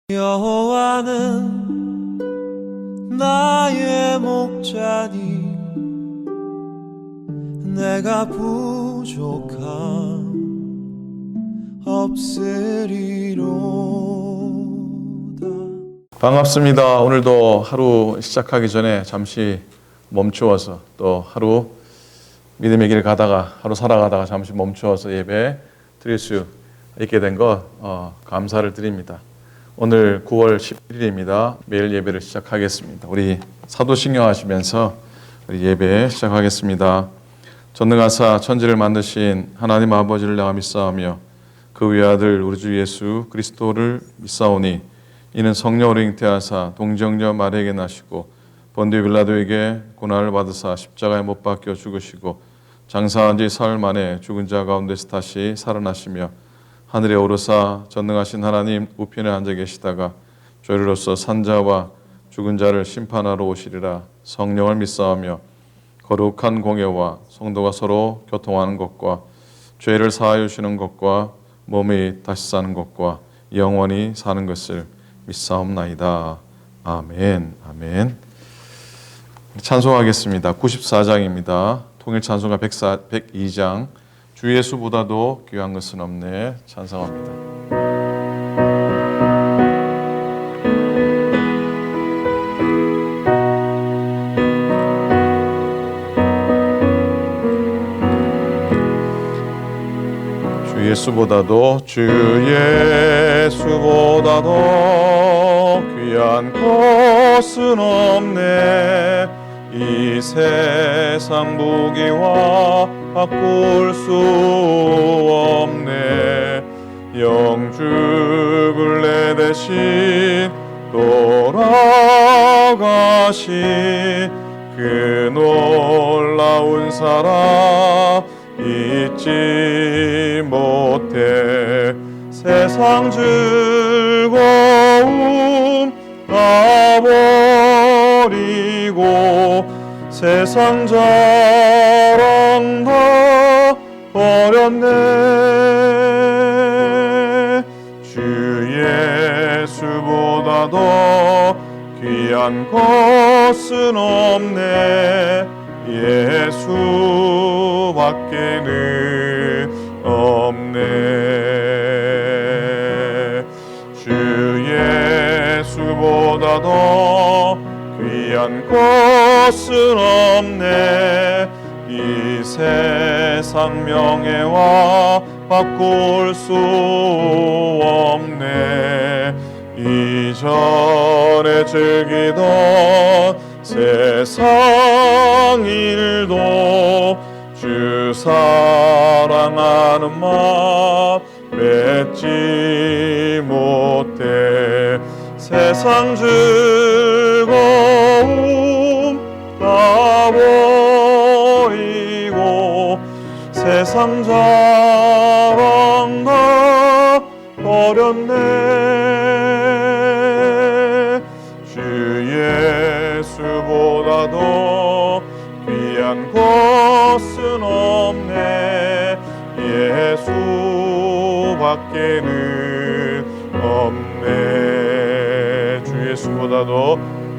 여호와는 나의 목자니 내가 부족함 없으리로다. 반갑습니다. 오늘도 하루 시작하기 전에 잠시 멈추어서 또 하루 믿음의 길 가다가 하루 살아가다가 잠시 멈추어서 예배 드릴 수 있게 된 것 감사를 드립니다. 오늘 9월 11일입니다. 매일 예배를 시작하겠습니다. 우리 사도신경 하시면서 우리 예배 시작하겠습니다. 전능하사 천지를 만드신 하나님 아버지를 내가 믿사오며 그 외아들 우리 주 예수 그리스도를 믿사오니 이는 성령으로 잉태하사 동정녀 마리아에게 나시고 본디오 빌라도에게 고난을 받으사 십자가에 못 박혀 죽으시고 장사한 지 사흘 만에 죽은 자 가운데서 다시 살아나시며 하늘에 오르사 전능하신 하나님 우편에 앉아 계시다가 죄로서 산자와 죽은 자를 심판하러 오시리라. 성령을 믿사오며 거룩한 공예와 성도가 서로 교통하는 것과 죄를 사하여 주시는 것과 몸이 다시 사는 것과 영원히 사는 것을 믿사옵나이다. 아멘. 아멘. 찬송하겠습니다. 94장입니다. 통일 찬송가 102장 주 예수보다도 귀한 것은 없네. 찬송합니다. 주 예수보다도 귀한 것은 없네. 이 세상 무기와 바꿀 수 없네. 영죽을 내 대신 돌아가신 그 놀라운 사랑 잊지 못해. 세상 즐거움 다 버리고 세상 자랑 다 버렸네. 주 예수보다 더 귀한 것은 없네. 예수밖에는 없네. 주 예수보다 더 귀한 것은 없네. 이 세상 명예와 바꿀 수 없네. 이전에 즐기던 세상 일도 주 사랑하는 마음 맺지 못해. 세상 즐거움 다 버리고 세상 자랑 다 버렸네. 주 예수보다 더 귀한 것은 없네. 예수밖에는 없네.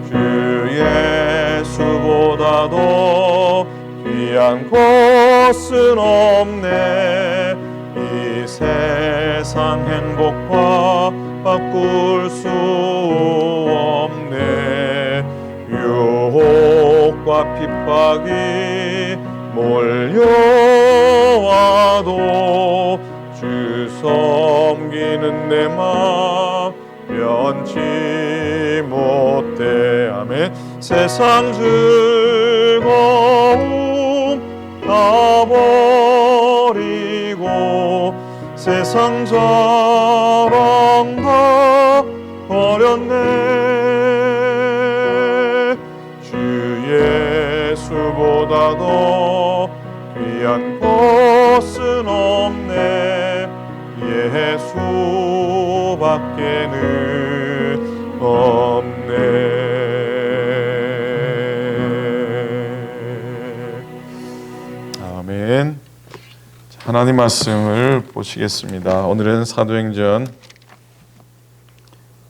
주 예수보다도 귀한 것은 없네. 이 세상 행복과 바꿀 수 없네. 유혹과 핍박이 몰려와도 주 섬기는 내 맘 변치 못해. 아멘. 세상 즐거움 다 버리고 세상 자랑 다 버렸네. 주 예수보다도 귀한 것은 없네. 예수밖에는 없네. 아멘. 하나님 말씀을 보시겠습니다. 오늘은 사도행전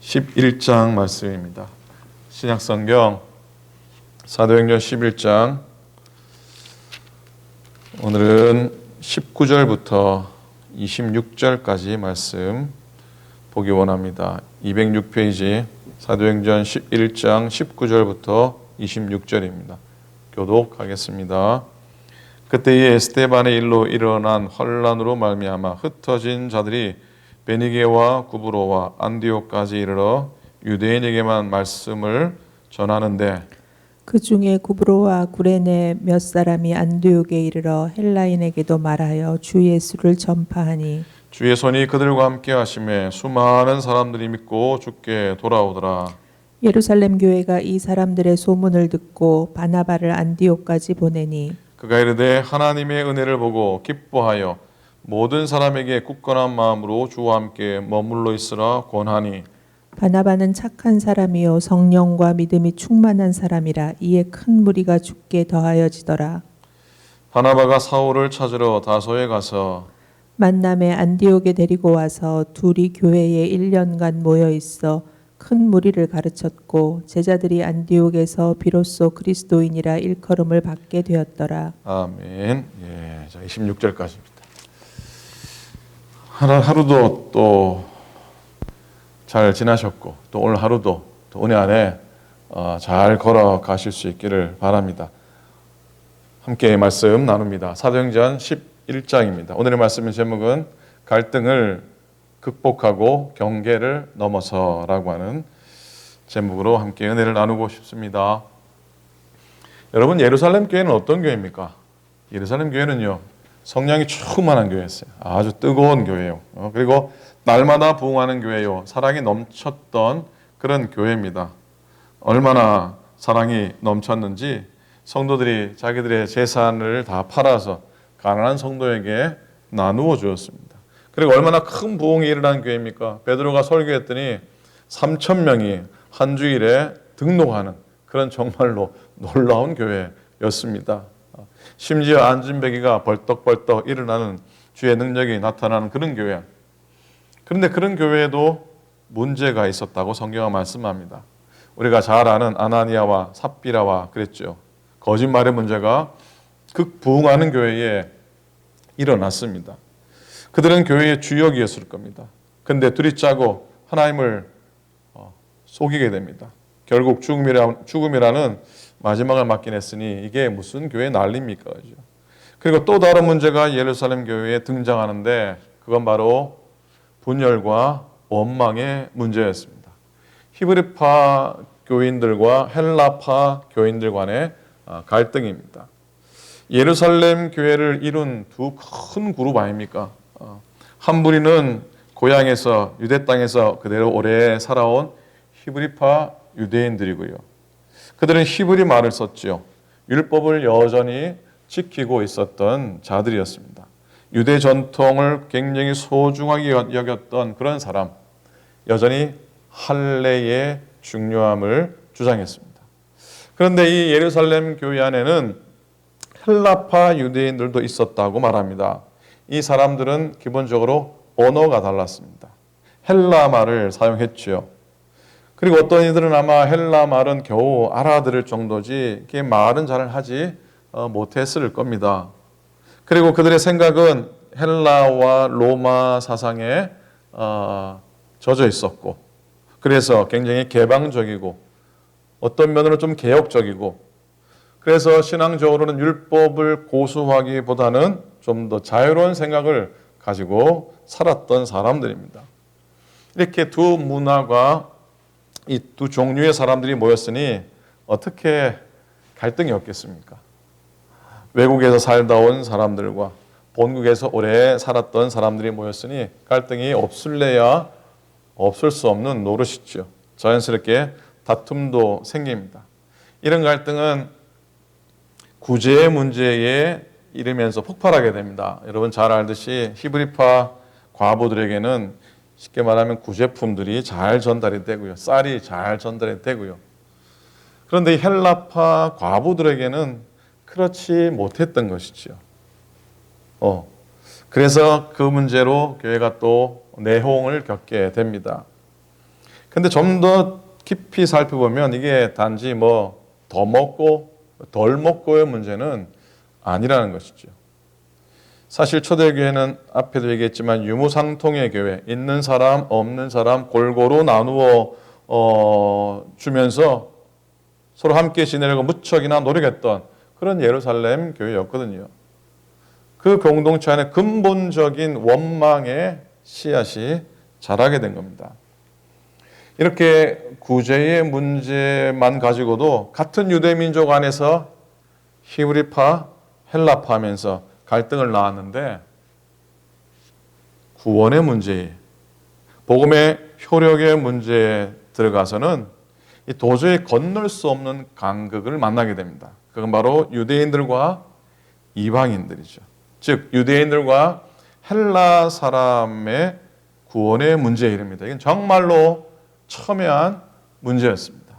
11장 말씀입니다. 신약성경 사도행전 11장 오늘은 19절부터 26절까지 말씀 보기 원합니다. 206페이지 사도행전 11장 19절부터 26절입니다. 교독하겠습니다. 그때에 에스테반의 일로 일어난 환란으로 말미암아 흩어진 자들이 베니게와 구브로와 안디옥까지 이르러 유대인에게만 말씀을 전하는데 그 중에 구브로와 구레네 몇 사람이 안디옥에 이르러 헬라인에게도 말하여 주 예수를 전파하니 주의 손이 그들과 함께 하심에 수많은 사람들이 믿고 주께 돌아오더라. 예루살렘 교회가 이 사람들의 소문을 듣고 바나바를 안디옥까지 보내니 그가 이르되 하나님의 은혜를 보고 기뻐하여 모든 사람에게 굳건한 마음으로 주와 함께 머물러 있으라 권하니 바나바는 착한 사람이요 성령과 믿음이 충만한 사람이라 이에 큰 무리가 죽게 더하여지더라. 바나바가 사울을 찾으러 다소에 가서 만남에 안디옥에 데리고 와서 둘이 교회에 1년간 모여 있어 큰 무리를 가르쳤고 제자들이 안디옥에서 비로소 그리스도인이라 일컬음을 받게 되었더라. 아멘. 자 26절까지입니다. 하루도 또 잘 지나셨고 또 오늘 하루도 또 은혜 안에 잘 걸어가실 수 있기를 바랍니다. 함께 말씀 나눕니다. 사도행전 11장입니다. 오늘의 말씀의 제목은 갈등을 극복하고 경계를 넘어서라고 하는 제목으로 함께 은혜를 나누고 싶습니다. 여러분, 예루살렘 교회는 어떤 교회입니까? 예루살렘 교회는요, 성령이 충만한 교회였어요. 아주 뜨거운 교회예요. 그리고 날마다 부흥하는 교회요, 사랑이 넘쳤던 그런 교회입니다. 얼마나 사랑이 넘쳤는지 성도들이 자기들의 재산을 다 팔아서 가난한 성도에게 나누어 주었습니다. 그리고 얼마나 큰 부흥이 일어난 교회입니까? 베드로가 설교했더니 3,000명이 한 주일에 등록하는 그런 정말로 놀라운 교회였습니다. 심지어 안진뱅이가 벌떡벌떡 일어나는 주의 능력이 나타나는 그런 교회. 그런데 그런 교회에도 문제가 있었다고 성경은 말씀합니다. 우리가 잘 아는 아나니아와 삽비라와 그랬죠. 거짓말의 문제가 극부흥하는 교회에 일어났습니다. 그들은 교회의 주역이었을 겁니다. 그런데 둘이 짜고 하나님을 속이게 됩니다. 결국 죽음이라는 마지막을 맞긴 했으니 이게 무슨 교회 난리입니까? 그죠? 그리고 또 다른 문제가 예루살렘 교회에 등장하는데 그건 바로 분열과 원망의 문제였습니다. 히브리파 교인들과 헬라파 교인들 간의 갈등입니다. 예루살렘 교회를 이룬 두 큰 그룹 아닙니까? 한 무리는 고향에서 유대 땅에서 그대로 오래 살아온 히브리파 유대인들이고요. 그들은 히브리 말을 썼죠. 율법을 여전히 지키고 있었던 자들이었습니다. 유대 전통을 굉장히 소중하게 여겼던 그런 사람, 여전히 할례의 중요함을 주장했습니다. 그런데 이 예루살렘 교회 안에는 헬라파 유대인들도 있었다고 말합니다. 이 사람들은 기본적으로 언어가 달랐습니다. 헬라 말을 사용했지요. 그리고 어떤 이들은 아마 헬라 말은 겨우 알아들을 정도지 이게 말은 잘 하지 못했을 겁니다. 그리고 그들의 생각은 헬라와 로마 사상에 젖어 있었고, 그래서 굉장히 개방적이고 어떤 면으로 좀 개혁적이고, 그래서 신앙적으로는 율법을 고수하기보다는 좀 더 자유로운 생각을 가지고 살았던 사람들입니다. 이렇게 두 문화가 이 두 종류의 사람들이 모였으니 어떻게 갈등이 없겠습니까? 외국에서 살다 온 사람들과 본국에서 오래 살았던 사람들이 모였으니 갈등이 없을래야 없을 수 없는 노릇이죠. 자연스럽게 다툼도 생깁니다. 이런 갈등은 구제의 문제에 이르면서 폭발하게 됩니다. 여러분 잘 알듯이 히브리파 과부들에게는 쉽게 말하면 구제품들이 잘 전달이 되고요. 쌀이 잘 전달이 되고요. 그런데 이 헬라파 과부들에게는 그렇지 못했던 것이죠. 그래서 그 문제로 교회가 또 내홍을 겪게 됩니다. 근데 좀 더 깊이 살펴보면 이게 단지 뭐 더 먹고 덜 먹고의 문제는 아니라는 것이죠. 사실 초대교회는 앞에도 얘기했지만 유무상통의 교회, 있는 사람 없는 사람 골고루 나누어 주면서 서로 함께 지내려고 무척이나 노력했던 그런 예루살렘 교회였거든요. 그 공동체 안에 근본적인 원망의 씨앗이 자라게 된 겁니다. 이렇게 구제의 문제만 가지고도 같은 유대 민족 안에서 히브리파, 헬라파 하면서 갈등을 낳았는데 구원의 문제, 복음의 효력의 문제에 들어가서는 도저히 건널 수 없는 간극을 만나게 됩니다. 그건 바로 유대인들과 이방인들이죠. 즉 유대인들과 헬라 사람의 구원의 문제에 이릅니다. 이건 정말로 첨예한 문제였습니다.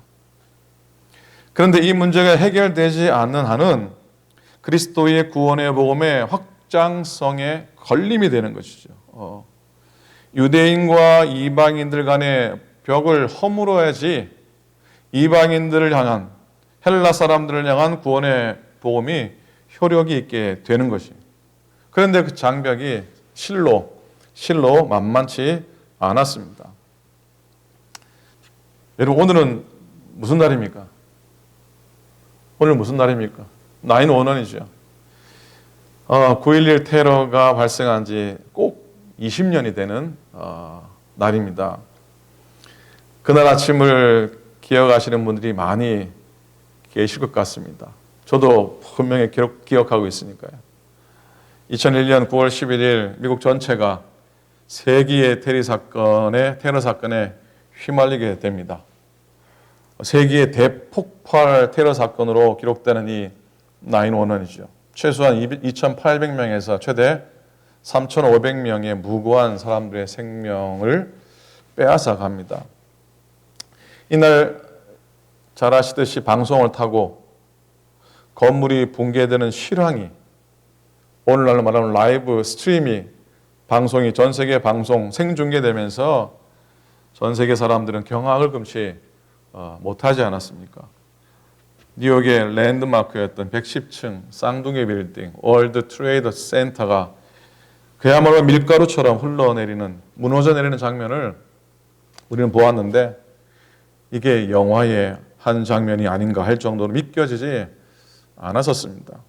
그런데 이 문제가 해결되지 않는 한은 그리스도의 구원의 복음의 확장성에 걸림이 되는 것이죠. 유대인과 이방인들 간의 벽을 허물어야지 이방인들을 향한, 헬라 사람들을 향한 구원의 복음이 효력이 있게 되는 것이. 그런데 그 장벽이 실로 만만치 않았습니다. 여러분, 오늘은 무슨 날입니까? 오늘 무슨 날입니까? 9/11이죠. 9.11 테러가 발생한 지 꼭 20년이 되는 날입니다. 그날 아침을 기억하시는 분들이 많이 계실 것 같습니다. 저도 분명히 기억하고 있으니까요. 2001년 9월 11일 미국 전체가 세기의 테러 사건에 휘말리게 됩니다. 세기의 대폭발 테러 사건으로 기록되는 이 9/11이죠. 최소한 2,800명에서 최대 3,500명의 무고한 사람들의 생명을 빼앗아 갑니다. 이날 잘 아시듯이 방송을 타고 건물이 붕괴되는 실황이, 오늘날로 말하면 라이브 스트리밍 방송이 전 세계 방송 생중계되면서 전 세계 사람들은 경악을 금치 못하지 않았습니까? 뉴욕의 랜드마크였던 110층 쌍둥이 빌딩 월드 트레이더 센터가 그야말로 밀가루처럼 무너져 내리는 장면을 우리는 보았는데, 이게 영화의 한 장면이 아닌가 할 정도로 믿겨지지 않았었습니다.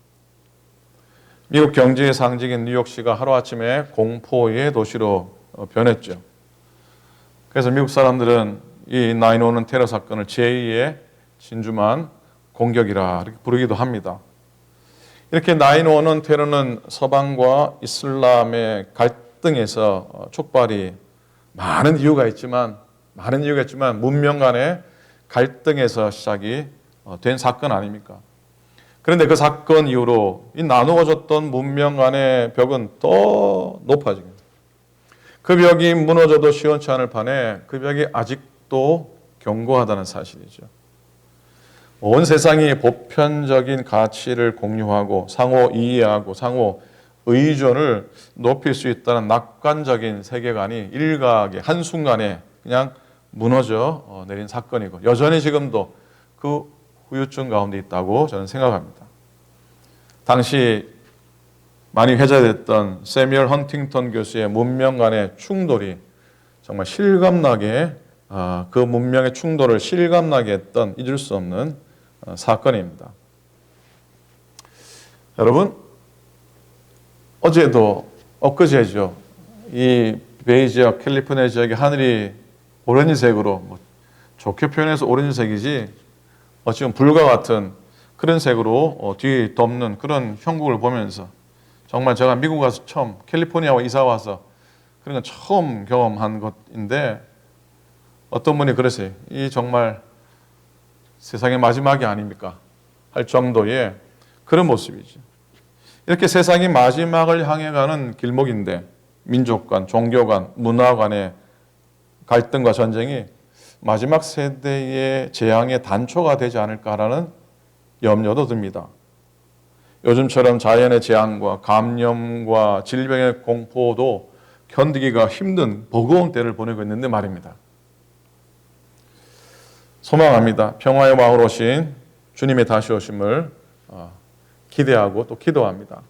미국 경제의 상징인 뉴욕시가 하루아침에 공포의 도시로 변했죠. 그래서 미국 사람들은 이 9/11 테러 사건을 제2의 진주만 공격이라 이렇게 부르기도 합니다. 이렇게 9/11 테러는 서방과 이슬람의 갈등에서 촉발이 많은 이유가 있지만 문명 간의 갈등에서 시작이 된 사건 아닙니까? 그런데 그 사건 이후로 이 나누어졌던 문명 간의 벽은 더 높아지게 됩니다. 그 벽이 무너져도 시원치 않을 판에 그 벽이 아직도 견고하다는 사실이죠. 온 세상이 보편적인 가치를 공유하고 상호 이해하고 상호 의존을 높일 수 있다는 낙관적인 세계관이 일각에 한순간에 그냥 무너져 내린 사건이고, 여전히 지금도 그 후유증 가운데 있다고 저는 생각합니다. 당시 많이 회자됐던 세뮤얼 헌팅턴 교수의 문명 간의 충돌이 정말 실감나게, 그 문명의 충돌을 실감나게 했던 잊을 수 없는 사건입니다. 여러분, 엊그제죠. 이 베이 지역, 캘리포니아 지역의 하늘이 오렌지색으로, 좋게 표현해서 오렌지색이지 지금 불과 같은 그런 색으로 뒤덮는 그런 형국을 보면서, 정말 제가 미국 가서 처음 캘리포니아와 이사 와서 그런 건 처음 경험한 것인데, 어떤 분이 그러세요. 이 정말 세상의 마지막이 아닙니까? 할 정도의 그런 모습이죠. 이렇게 세상이 마지막을 향해 가는 길목인데 민족 간, 종교 간, 문화 간의 갈등과 전쟁이 마지막 세대의 재앙의 단초가 되지 않을까라는 염려도 듭니다. 요즘처럼 자연의 재앙과 감염과 질병의 공포도 견디기가 힘든 버거운 때를 보내고 있는데 말입니다. 소망합니다. 평화의 왕으로 오신 주님의 다시 오심을 기대하고 또 기도합니다.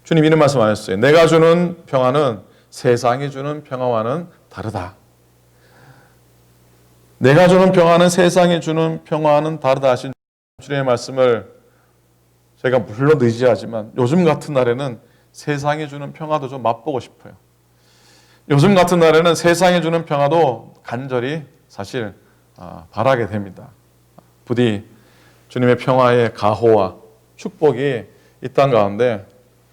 주님 이런 말씀 하셨어요. 내가 주는 평화는 세상이 주는 평화와는 다르다. 내가 주는 평화는 세상이 주는 평화와는 다르다 하신 주님의 말씀을 제가 물론 의지하지만 요즘 같은 날에는 세상이 주는 평화도 좀 맛보고 싶어요. 요즘 같은 날에는 세상이 주는 평화도 간절히 사실 바라게 됩니다. 부디 주님의 평화의 가호와 축복이 이 땅 가운데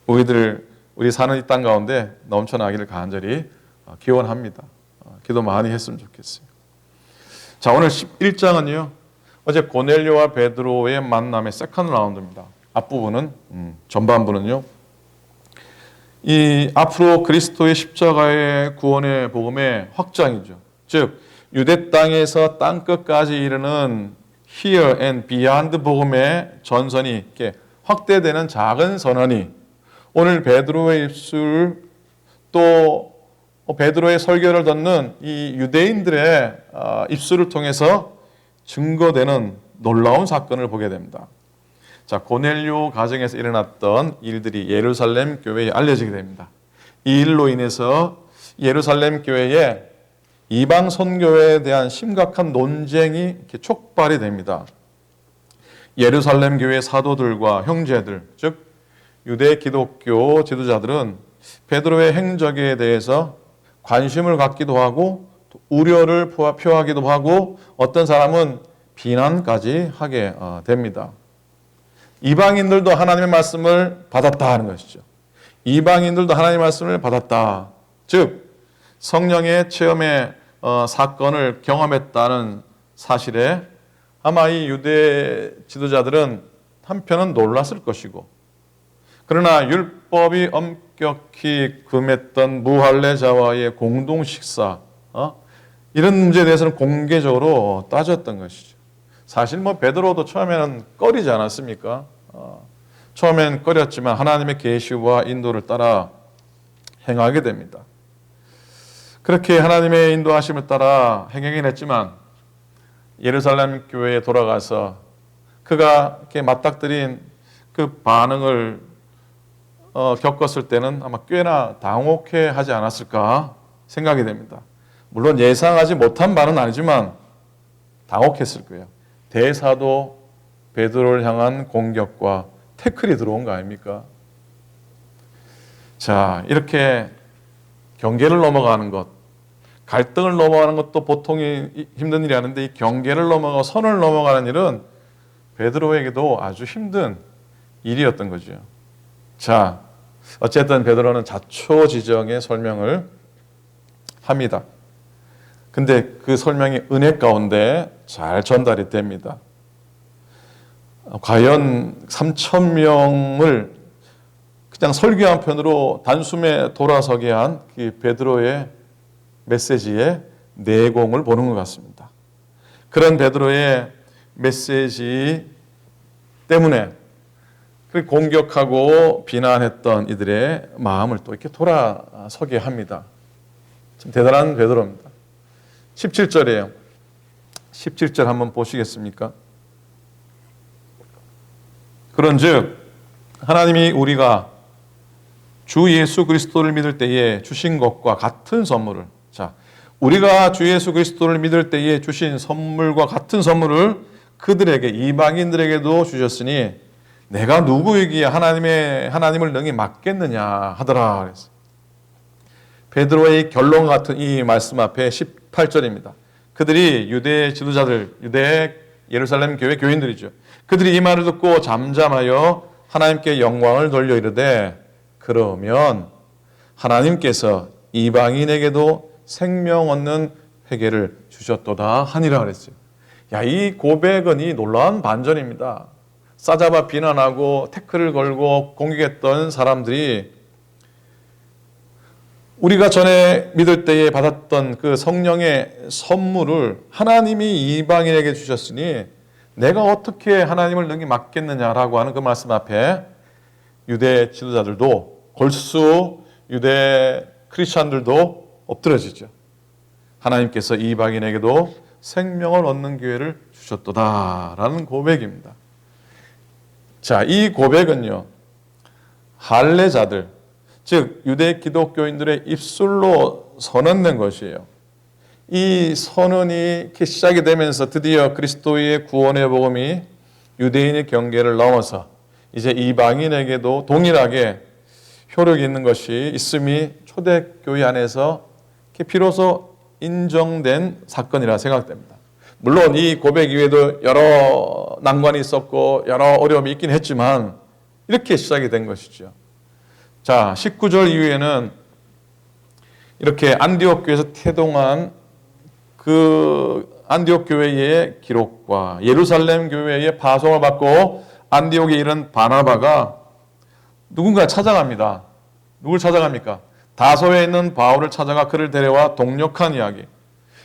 우리 사는 이 땅 가운데 넘쳐나기를 간절히 기원합니다. 기도 많이 했으면 좋겠어요. 자, 오늘 11장은요. 어제 고넬료와 베드로의 만남의 세컨드 라운드입니다. 앞부분은 전반부는요. 이 앞으로 그리스도의 십자가의 구원의 복음의 확장이죠. 즉 유대 땅에서 땅 끝까지 이르는 here and beyond 복음의 전선이 이렇게 확대되는 작은 선언이 오늘 베드로의 입술 또 베드로의 설교를 듣는 이 유대인들의 입술을 통해서 증거되는 놀라운 사건을 보게 됩니다. 자, 고넬료 가정에서 일어났던 일들이 예루살렘 교회에 알려지게 됩니다. 이 일로 인해서 예루살렘 교회에 이방 선교에 대한 심각한 논쟁이 이렇게 촉발이 됩니다. 예루살렘 교회 사도들과 형제들, 즉 유대 기독교 지도자들은 베드로의 행적에 대해서 관심을 갖기도 하고 우려를 표하기도 하고 어떤 사람은 비난까지 하게 됩니다. 이방인들도 하나님의 말씀을 받았다 하는 것이죠. 이방인들도 하나님의 말씀을 받았다. 즉 성령의 체험의 사건을 경험했다는 사실에 아마 이 유대 지도자들은 한편은 놀랐을 것이고 그러나 율법이 엄격히 금했던 무할례자와의 공동 식사 이런 문제에 대해서는 공개적으로 따졌던 것이죠. 사실 베드로도 처음에는 꺼리지 않았습니까? 처음엔 꺼렸지만 하나님의 계시와 인도를 따라 행하게 됩니다. 그렇게 하나님의 인도하심을 따라 행하긴 했지만 예루살렘 교회에 돌아가서 그가 이렇게 맞닥뜨린 그 반응을 겪었을 때는 아마 꽤나 당혹해 하지 않았을까 생각이 됩니다. 물론 예상하지 못한 바는 아니지만 당혹했을 거예요. 대사도 베드로를 향한 공격과 태클이 들어온 거 아닙니까? 자, 이렇게 경계를 넘어가는 것, 갈등을 넘어가는 것도 보통이 힘든 일이 아닌데 이 경계를 넘어가 선을 넘어가는 일은 베드로에게도 아주 힘든 일이었던 거죠. 자, 어쨌든 베드로는 자초지정의 설명을 합니다. 근데 그 설명이 은혜 가운데 잘 전달이 됩니다. 과연 3,000명을 그냥 설교 한 편으로 단숨에 돌아서게 한 그 베드로의 메시지의 내공을 보는 것 같습니다. 그런 베드로의 메시지 때문에 공격하고 비난했던 이들의 마음을 또 이렇게 돌아서게 합니다. 참 대단한 베드로입니다. 17절이에요. 17절 한번 보시겠습니까? 그런즉 하나님이 우리가 주 예수 그리스도를 믿을 때에 주신 것과 같은 선물을 우리가 주 예수 그리스도를 믿을 때에 주신 선물과 같은 선물을 그들에게 이방인들에게도 주셨으니 내가 누구이기에 하나님을 능히 맡겠느냐 하더라 그랬어요. 베드로의 결론 같은 이 말씀 앞에 18절입니다. 그들이 유대 지도자들, 유대 예루살렘 교회 교인들이죠. 그들이 이 말을 듣고 잠잠하여 하나님께 영광을 돌려 이르되 그러면 하나님께서 이방인에게도 생명 얻는 회개를 주셨도다 하니라 그랬어요. 야, 이 고백은 이 놀라운 반전입니다. 싸잡아 비난하고 태클을 걸고 공격했던 사람들이 우리가 전에 믿을 때에 받았던 그 성령의 선물을 하나님이 이방인에게 주셨으니 내가 어떻게 하나님을 능히 맡겠느냐라고 하는 그 말씀 앞에 유대 지도자들도 골수 유대 크리스찬들도 엎드러지죠. 하나님께서 이방인에게도 생명을 얻는 기회를 주셨도다라는 고백입니다. 자, 이 고백은요, 할례자들, 즉 유대 기독교인들의 입술로 선언된 것이에요. 이 선언이 이렇게 시작이 되면서 드디어 그리스도의 구원의 복음이 유대인의 경계를 넘어서 이제 이방인에게도 동일하게 효력이 있는 것이 있음이 초대교회 안에서 비로소 인정된 사건이라 생각됩니다. 물론 이 고백 이외에도 여러 난관이 있었고 여러 어려움이 있긴 했지만 이렇게 시작이 된 것이죠. 자, 19절 이후에는 이렇게 안디옥 교회에서 태동한 그 안디옥 교회의 기록과 예루살렘 교회의 파송을 받고 안디옥에 이른 바나바가 누군가 찾아갑니다. 누굴 찾아갑니까? 다소에 있는 바울을 찾아가 그를 데려와 동력한 이야기.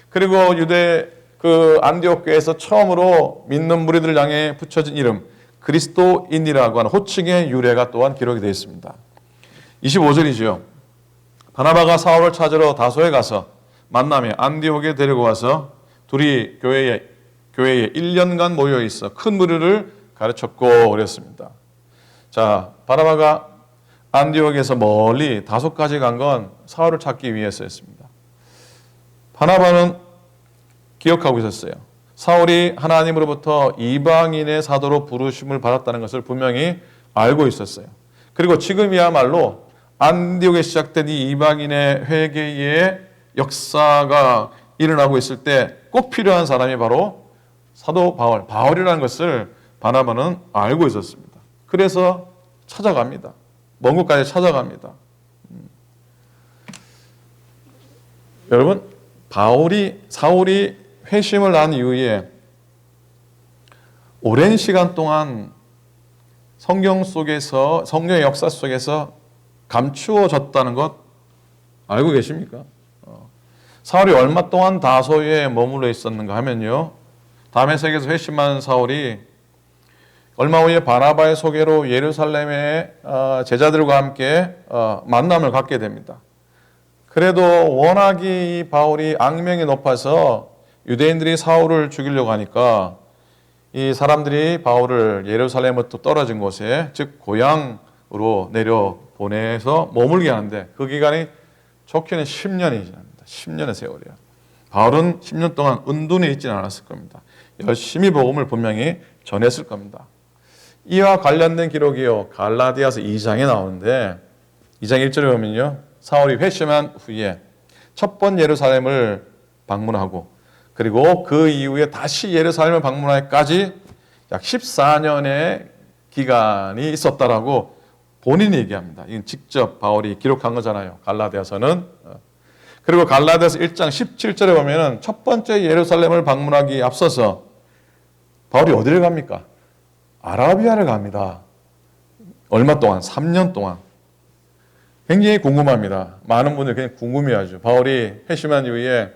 그리고 유대 그 안디옥 교회에서 처음으로 믿는 무리들을 향해 붙여진 이름 그리스도인이라고 하는 호칭의 유래가 또한 기록이 되어 있습니다. 25절이죠. 바나바가 사울을 찾으러 다소에 가서 만남에 안디옥에 데리고 와서 둘이 교회에 1년간 모여 있어 큰 무리를 가르쳤고 그랬습니다. 자, 바나바가 안디옥에서 멀리 다소까지 간 건 사울을 찾기 위해서였습니다. 바나바는 기억하고 있었어요. 사울이 하나님으로부터 이방인의 사도로 부르심을 받았다는 것을 분명히 알고 있었어요. 그리고 지금이야말로 안디옥에 시작된 이 이방인의 회개의 역사가 일어나고 있을 때 꼭 필요한 사람이 바로 사도 바울이라는 것을 바나바는 알고 있었습니다. 그래서 찾아갑니다. 먼 곳까지 찾아갑니다. 여러분, 사울이 회심을 한 이후에 오랜 시간 동안 성경의 역사 속에서 감추어졌다는 것 알고 계십니까? 사울이 얼마 동안 다소에 머물러 있었는가 하면요, 다메섹에서 회심한 사울이 얼마 후에 바나바의 소개로 예루살렘의 제자들과 함께 만남을 갖게 됩니다. 그래도 워낙에 이 바울이 악명이 높아서 유대인들이 사울을 죽이려고 하니까 이 사람들이 바울을 예루살렘부터 떨어진 곳에, 즉 고향으로 내려 보내서 머물게 하는데 그 기간이 좋게는 10년이 지납니다. 10년의 세월이야. 바울은 10년 동안 은둔해 있지는 않았을 겁니다. 열심히 복음을 분명히 전했을 겁니다. 이와 관련된 기록이요, 갈라디아서 2장에 나오는데 2장 1절에 보면요, 사울이 회심한 후에 첫 번 예루살렘을 방문하고 그리고 그 이후에 다시 예루살렘을 방문하기까지 약 14년의 기간이 있었다라고 본인이 얘기합니다. 이건 직접 바울이 기록한 거잖아요, 갈라디아서는. 그리고 갈라디아서 1장 17절에 보면은 첫 번째 예루살렘을 방문하기 앞서서 바울이 어디를 갑니까? 아라비아를 갑니다. 얼마 동안? 3년 동안. 굉장히 궁금합니다. 많은 분들이 굉장히 궁금해하죠. 바울이 회심한 이후에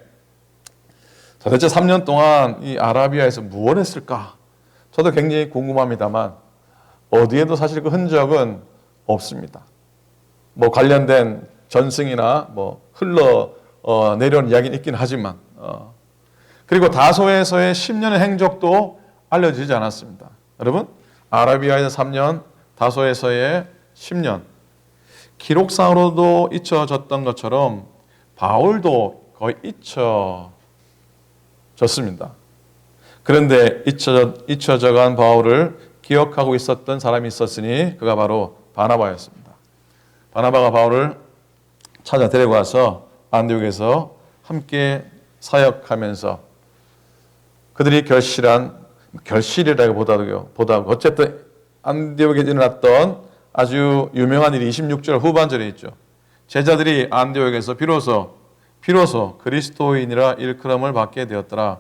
도대체 3년 동안 이 아라비아에서 무엇을 했을까? 저도 굉장히 궁금합니다만 어디에도 사실 그 흔적은 없습니다. 뭐 관련된 전승이나 뭐 내려온 이야기는 있긴 하지만 그리고 다소에서의 10년의 행적도 알려지지 않았습니다. 여러분, 아라비아에서 3년, 다소에서의 10년, 기록상으로도 잊혀졌던 것처럼 바울도 거의 잊혀졌습니다. 그런데 잊혀져간 바울을 기억하고 있었던 사람이 있었으니 그가 바로 바나바였습니다. 바나바가 바울을 찾아 데리고 와서 안디옥에서 함께 사역하면서 그들이 결실이라고 보다고 어쨌든 안디옥에 일어났던 아주 유명한 일이 26절 후반절에 있죠. 제자들이 안디옥에서 비로소 그리스도인이라 일컬음을 받게 되었더라.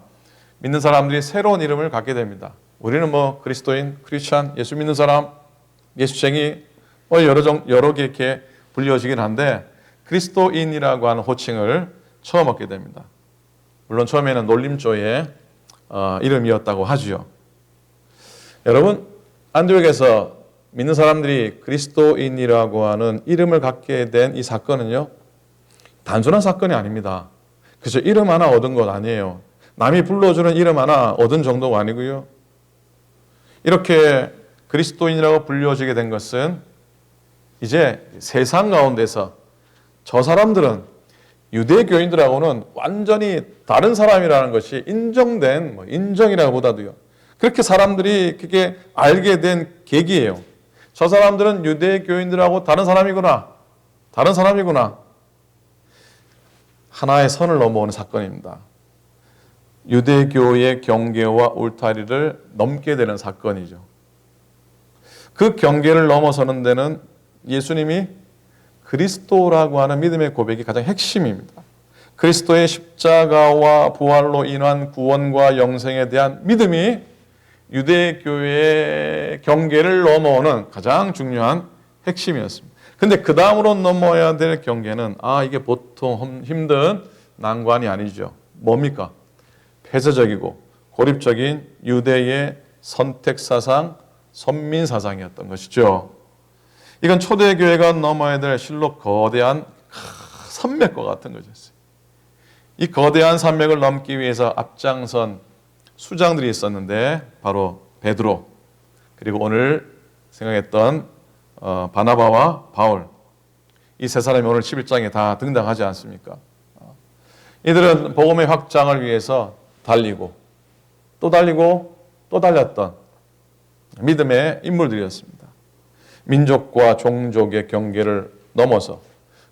믿는 사람들이 새로운 이름을 갖게 됩니다. 우리는 뭐 그리스도인, 크리스찬, 예수 믿는 사람, 예수쟁이 여러 개 이렇게 불려지긴 한데 그리스도인이라고 하는 호칭을 처음 얻게 됩니다. 물론 처음에는 놀림조의 이름이었다고 하지요. 여러분, 안디옥에서 믿는 사람들이 그리스도인이라고 하는 이름을 갖게 된 이 사건은요, 단순한 사건이 아닙니다. 그래서 이름 하나 얻은 것 아니에요. 남이 불러주는 이름 하나 얻은 정도가 아니고요. 이렇게 그리스도인이라고 불려지게 된 것은 이제 세상 가운데서 저 사람들은 유대교인들하고는 완전히 다른 사람이라는 것이 인정된, 인정이라고 보다도요. 그렇게 사람들이 그게 알게 된 계기예요. 저 사람들은 유대교인들하고 다른 사람이구나. 다른 사람이구나. 하나의 선을 넘어오는 사건입니다. 유대교의 경계와 울타리를 넘게 되는 사건이죠. 그 경계를 넘어서는 데는 예수님이 그리스도라고 하는 믿음의 고백이 가장 핵심입니다. 그리스도의 십자가와 부활로 인한 구원과 영생에 대한 믿음이 유대교의 경계를 넘어오는 가장 중요한 핵심이었습니다. 근데 그 다음으로 넘어야 될 경계는 이게 보통 힘든 난관이 아니죠. 뭡니까? 폐쇄적이고 고립적인 유대의 선택사상, 선민사상이었던 것이죠. 이건 초대교회가 넘어야 될 실로 거대한 산맥과 같은 것이었어요. 이 거대한 산맥을 넘기 위해서 앞장선 수장들이 있었는데 바로 베드로, 그리고 오늘 생각했던 바나바와 바울, 이 세 사람이 오늘 11장에 다 등장하지 않습니까? 이들은 복음의 확장을 위해서 달리고 또 달리고 또 달렸던 믿음의 인물들이었습니다. 민족과 종족의 경계를 넘어서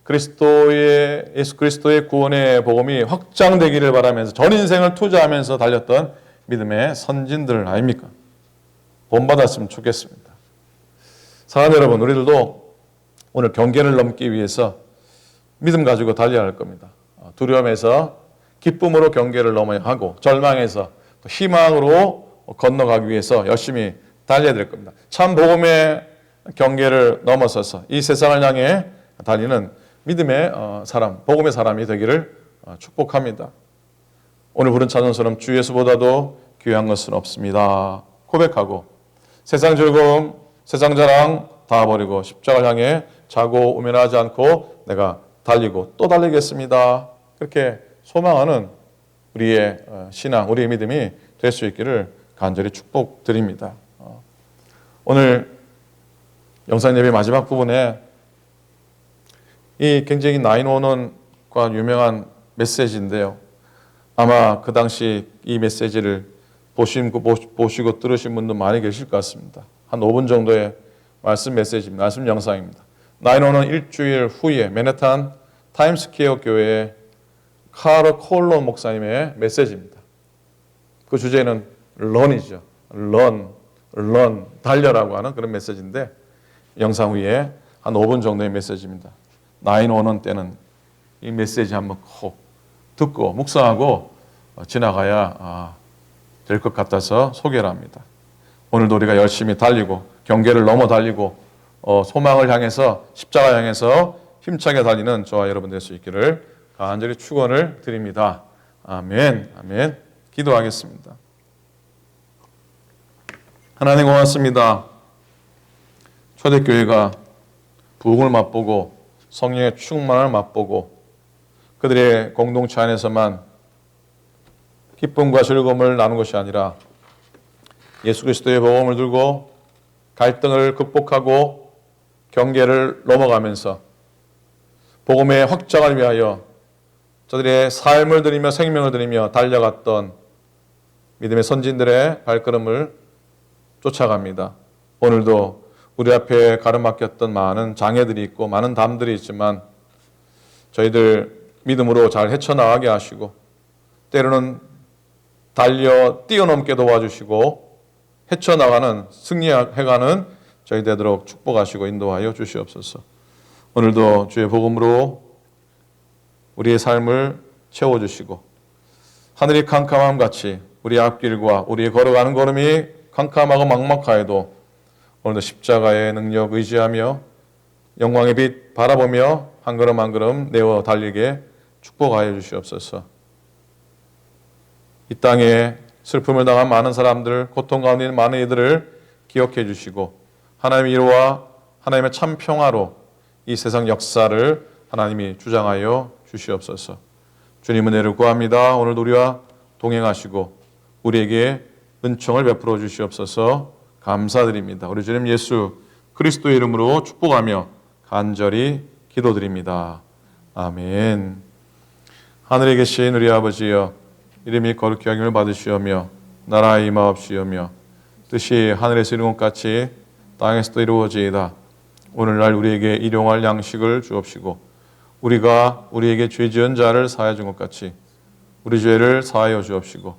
예수 그리스도의 구원의 복음이 확장되기를 바라면서 전 인생을 투자하면서 달렸던 믿음의 선진들 아닙니까? 본받았으면 좋겠습니다. 사랑하는 여러분, 우리들도 오늘 경계를 넘기 위해서 믿음 가지고 달려야 할 겁니다. 두려움에서 기쁨으로 경계를 넘어야 하고, 절망에서 희망으로 건너가기 위해서 열심히 달려야 될 겁니다. 참 복음의 경계를 넘어서서 이 세상을 향해 달리는 믿음의 사람, 복음의 사람이 되기를 축복합니다. 오늘 부른 찬송처럼 주 예수보다도 귀한 것은 없습니다. 고백하고 세상 즐거움, 세상 자랑 다 버리고 십자가를 향해 자고 우면하지 않고 내가 달리고 또 달리겠습니다. 그렇게 소망하는 우리의 신앙, 우리의 믿음이 될 수 있기를 간절히 축복드립니다. 오늘 영상 예배 마지막 부분에 이 굉장히 911과 유명한 메시지인데요. 아마 그 당시 이 메시지를 보시고 들으신 분도 많이 계실 것 같습니다. 한 5분 정도의 말씀 메시지입니다. 말씀 영상입니다. 911 일주일 후에 맨해튼 타임스퀘어 교회의 카르 콜론 목사님의 메시지입니다. 그 주제는 런이죠. 런, 달려라고 하는 그런 메시지인데 영상 후에 한 5분 정도의 메시지입니다. 911 때는 이 메시지 한번 꼭 듣고 묵상하고 지나가야 될 것 같아서 소개를 합니다. 오늘도 우리가 열심히 달리고 경계를 넘어 달리고 소망을 향해서 십자가 향해서 힘차게 달리는 저와 여러분 될 수 있기를 간절히 축원을 드립니다. 아멘, 아멘. 기도하겠습니다. 하나님 고맙습니다. 초대교회가 부흥을 맛보고 성령의 충만을 맛보고 그들의 공동체 안에서만 기쁨과 즐거움을 나눈 것이 아니라 예수 그리스도의 복음을 들고 갈등을 극복하고 경계를 넘어가면서 복음의 확장을 위하여 저들의 삶을 드리며 생명을 드리며 달려갔던 믿음의 선진들의 발걸음을 쫓아갑니다. 오늘도 우리 앞에 가로막혔던 많은 장애들이 있고 많은 담들이 있지만 저희들 믿음으로 잘 헤쳐나가게 하시고 때로는 뛰어넘게 도와주시고 헤쳐나가는 승리해가는 저희 되도록 축복하시고 인도하여 주시옵소서. 오늘도 주의 복음으로 우리의 삶을 채워주시고 하늘이 캄캄함 같이 우리 앞길과 우리의 걸어가는 걸음이 캄캄하고 막막하여도 오늘도 십자가의 능력 의지하며 영광의 빛 바라보며 한 걸음 한 걸음 내어 달리게 축복하여 주시옵소서. 이 땅에 슬픔을 당한 많은 사람들, 고통 가운데 있는 많은 이들을 기억해 주시고 하나님의 위로와 하나님의 참 평화로 이 세상 역사를 하나님이 주장하여 주시옵소서. 주님 은혜를 구합니다. 오늘도 우리와 동행하시고 우리에게 은총을 베풀어 주시옵소서. 감사드립니다. 우리 주님 예수 그리스도의 이름으로 축복하며 간절히 기도드립니다. 아멘. 하늘에 계신 우리 아버지여, 이름이 거룩히 여김을 받으시오며 나라의 임하옵시오며 뜻이 하늘에서 이룬 것 같이 땅에서도 이루어지이다. 오늘날 우리에게 일용할 양식을 주옵시고 우리가 우리에게 죄 지은 자를 사하여 준 것 같이 우리 죄를 사하여 주옵시고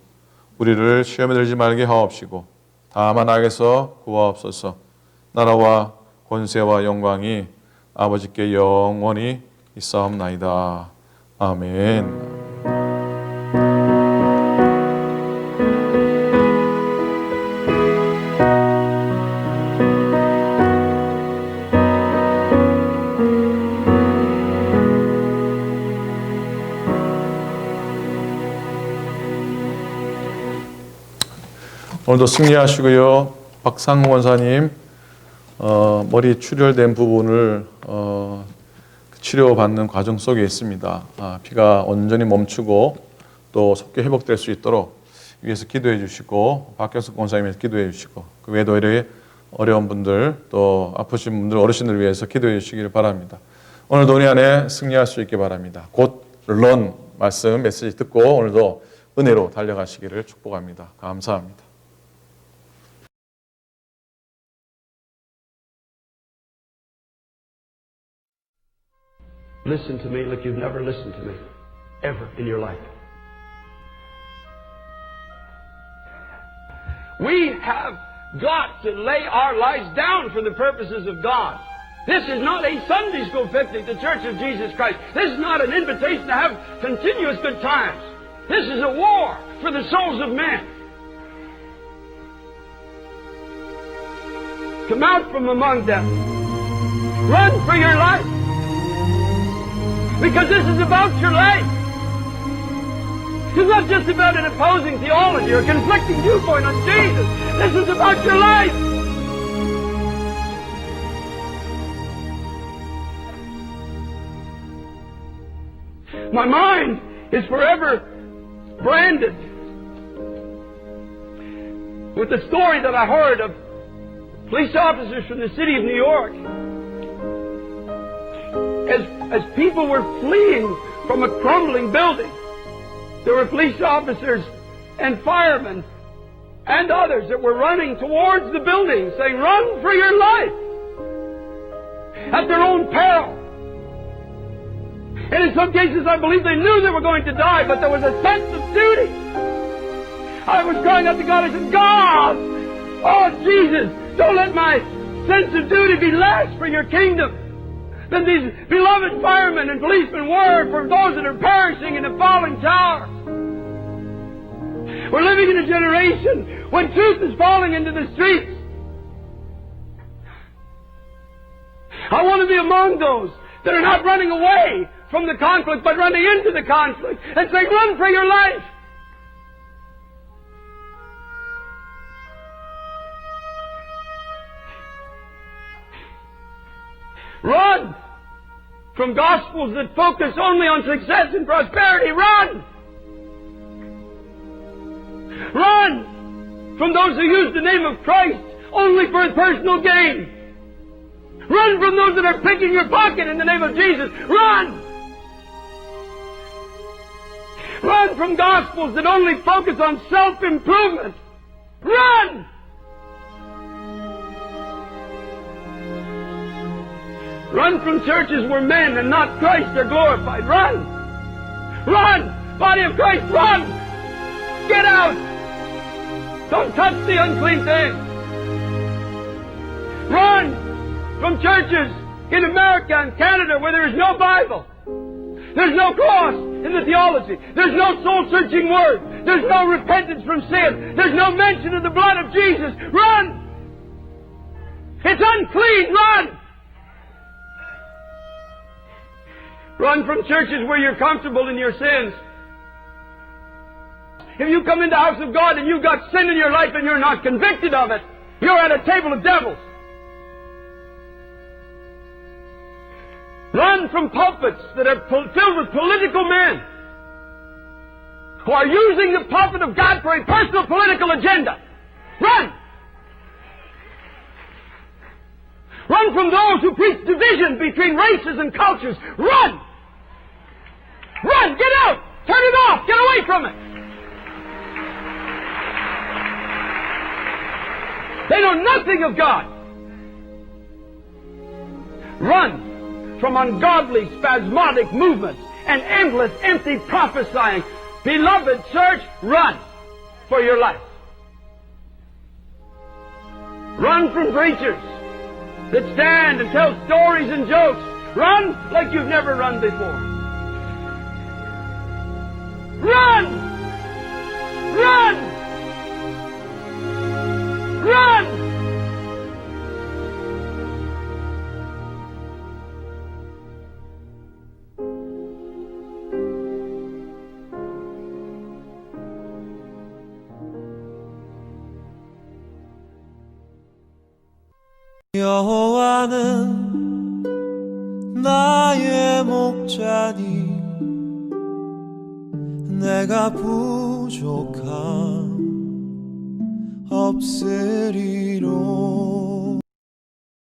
우리를 시험에 들지 말게 하옵시고 다만 악에서 구하옵소서. 나라와 권세와 영광이 아버지께 영원히 있사옵나이다. 아멘. 오늘도 승리하시고요. 박상무 원사님 머리 출혈된 부분을 치료받는 과정 속에 있습니다. 피가 온전히 멈추고 또 속히 회복될 수 있도록 위에서 기도해 주시고 박경석 원사님께서 기도해 주시고 그 외에도 이렇게 어려운 분들 또 아프신 분들 어르신들 위해서 기도해 주시기를 바랍니다. 오늘도 은혜 안에 승리할 수 있기 바랍니다. 곧 런 말씀 메시지 듣고 오늘도 은혜로 달려가시기를 축복합니다. 감사합니다. Listen to me like you've never listened to me, ever in your life. We have got to lay our lives down for the purposes of God. This is not a Sunday school picnic, the Church of Jesus Christ. This is not an invitation to have continuous good times. This is a war for the souls of men. Come out from among them. Run for your life. Because this is about your life. It's not just about an opposing theology or conflicting viewpoint on Jesus. This is about your life. My mind is forever branded with the story that I heard of police officers from the city of New York. As people were fleeing from a crumbling building, there were police officers and firemen and others that were running towards the building saying, "Run for your life," at their own peril. And in some cases I believe they knew they were going to die, but there was a sense of duty. I was crying out to God, I said, "God, oh Jesus, don't let my sense of duty be less for your kingdom than these beloved firemen and policemen were for those that are perishing in the falling tower." We're living in a generation when truth is falling into the streets. I want to be among those that are not running away from the conflict, but running into the conflict and saying, "Run for your life." Run from gospels that focus only on success and prosperity. Run! Run from those who use the name of Christ only for personal gain. Run from those that are picking your pocket in the name of Jesus. Run! Run from gospels that only focus on self-improvement. Run! Run from churches where men and not Christ are glorified. Run! Run! Body of Christ, run! Get out! Don't touch the unclean thing. Run from churches in America and Canada where there is no Bible. There's no cross in the theology. There's no soul-searching word. There's no repentance from sin. There's no mention of the blood of Jesus. Run! It's unclean. Run! Run from churches where you're comfortable in your sins. If you come into the house of God and you've got sin in your life and you're not convicted of it, you're at a table of devils. Run from pulpits that are filled with political men who are using the prophet of God for a personal political agenda. Run! Run from those who preach division between races and cultures. Run! Run! Get out! Turn it off! Get away from it! They know nothing of God. Run from ungodly, spasmodic movements and endless, empty prophesying. Beloved church, run for your life. Run from preachers that stand and tell stories and jokes. Run like you've never run before. Run! Run! Run! 여호와는 나의 목자니 내가 부족함 없으리로